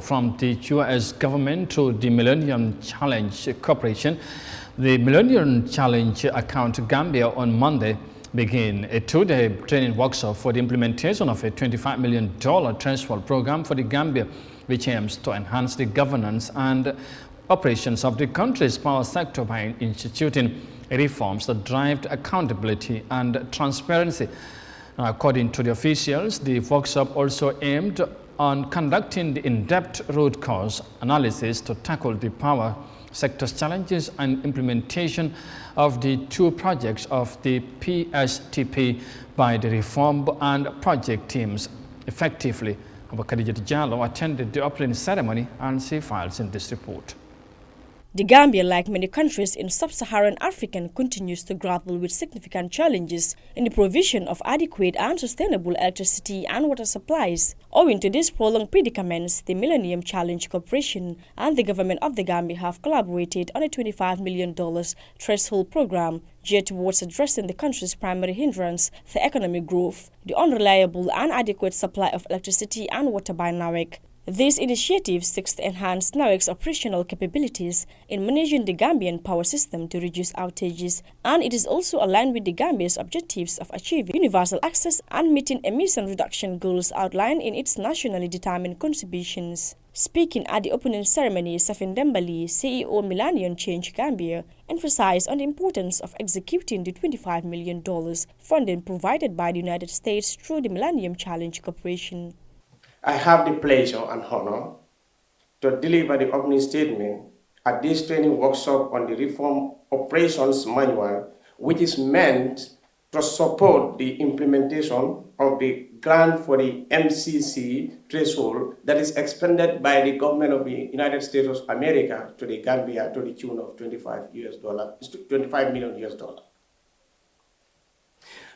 From the U.S. government to the Millennium Challenge Corporation, the Millennium Challenge account Gambia on Monday began a two-day training workshop for the implementation of a $25 million transfer program for the Gambia, which aims to enhance the governance and operations of the country's power sector by instituting reforms that drive accountability and transparency. According to the officials, the workshop also aimed on conducting the in-depth root cause analysis to tackle the power sector's challenges and implementation of the two projects of the PSTP by the reform and project teams effectively. Yahya Jammeh attended the opening ceremony and see files in this report. The Gambia, like many countries in sub-Saharan Africa, continues to grapple with significant challenges in the provision of adequate and sustainable electricity and water supplies. Owing to these prolonged predicaments, the Millennium Challenge Corporation and the government of the Gambia have collaborated on a $25 million threshold program geared towards addressing the country's primary hindrance for economic growth, the unreliable and adequate supply of electricity and water by NAWEC. This initiative seeks to enhance NAWEC's operational capabilities in managing the Gambian power system to reduce outages, and it is also aligned with the Gambia's objectives of achieving universal access and meeting emission reduction goals outlined in its nationally determined contributions. Speaking at the opening ceremony, Safin Dembali, CEO Millennium Change Gambia, emphasized on the importance of executing the $25 million funding provided by the United States through the Millennium Challenge Corporation. I have the pleasure and honor to deliver the opening statement at this training workshop on the Reform Operations Manual, which is meant to support the implementation of the grant for the MCC threshold that is expended by the government of the United States of America to the Gambia to the tune of $25 million.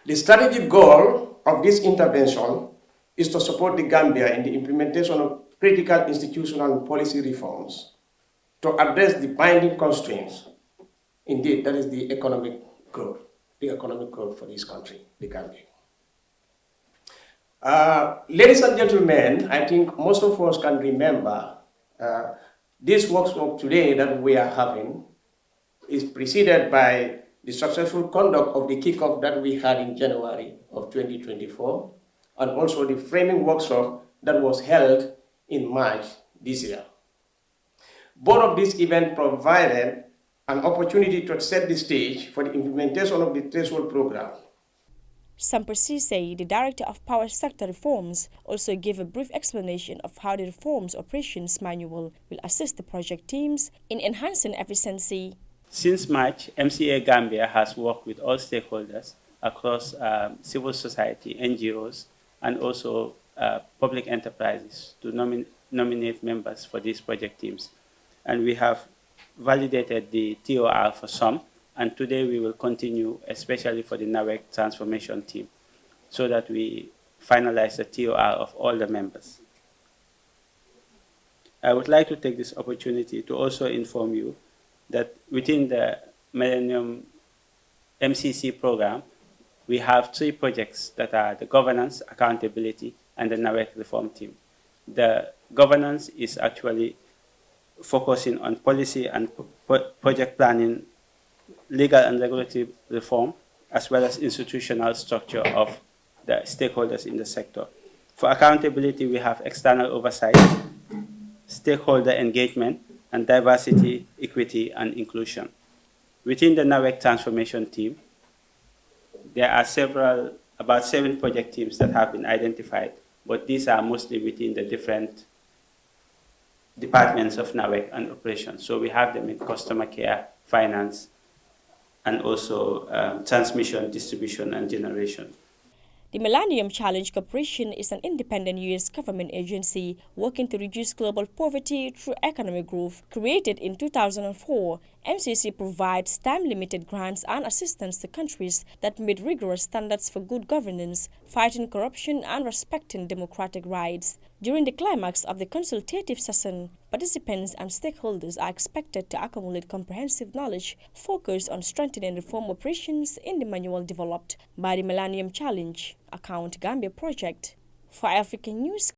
The strategic goal of this intervention is to support the Gambia in the implementation of critical institutional and policy reforms to address the binding constraints. Indeed, that is the economic growth for this country, the Gambia. Ladies and gentlemen, I think most of us can remember this workshop today that we are having is preceded by the successful conduct of the kickoff that we had in January of 2024. And also the framing workshop that was held in March this year. Both of these events provided an opportunity to set the stage for the implementation of the threshold program. Samper Sisay, the Director of Power Sector Reforms, also gave a brief explanation of how the Reforms Operations Manual will assist the project teams in enhancing efficiency. Since March, MCA Gambia has worked with all stakeholders across civil society, NGOs, and also public enterprises to nominate members for these project teams. And we have validated the TOR for some, and today we will continue, especially for the NAWEC transformation team, so that we finalize the TOR of all the members. I would like to take this opportunity to also inform you that within the Millennium MCC program, we have three projects that are the governance, accountability, and the NAWEC reform team. The governance is actually focusing on policy and project planning, legal and regulatory reform, as well as institutional structure of the stakeholders in the sector. For accountability, we have external oversight, stakeholder engagement, and diversity, equity, and inclusion. Within the NAWEC transformation team, there are about 7 project teams that have been identified, but these are mostly within the different departments of NAWEC and operations. So we have them in customer care, finance, and also transmission, distribution, and generation. The Millennium Challenge Corporation is an independent U.S. government agency working to reduce global poverty through economic growth. Created in 2004, MCC provides time-limited grants and assistance to countries that meet rigorous standards for good governance, fighting corruption, and respecting democratic rights. During the climax of the consultative session, participants and stakeholders are expected to accumulate comprehensive knowledge focused on strengthening reform operations in the manual developed by the Millennium Challenge Account Gambia project. For African News,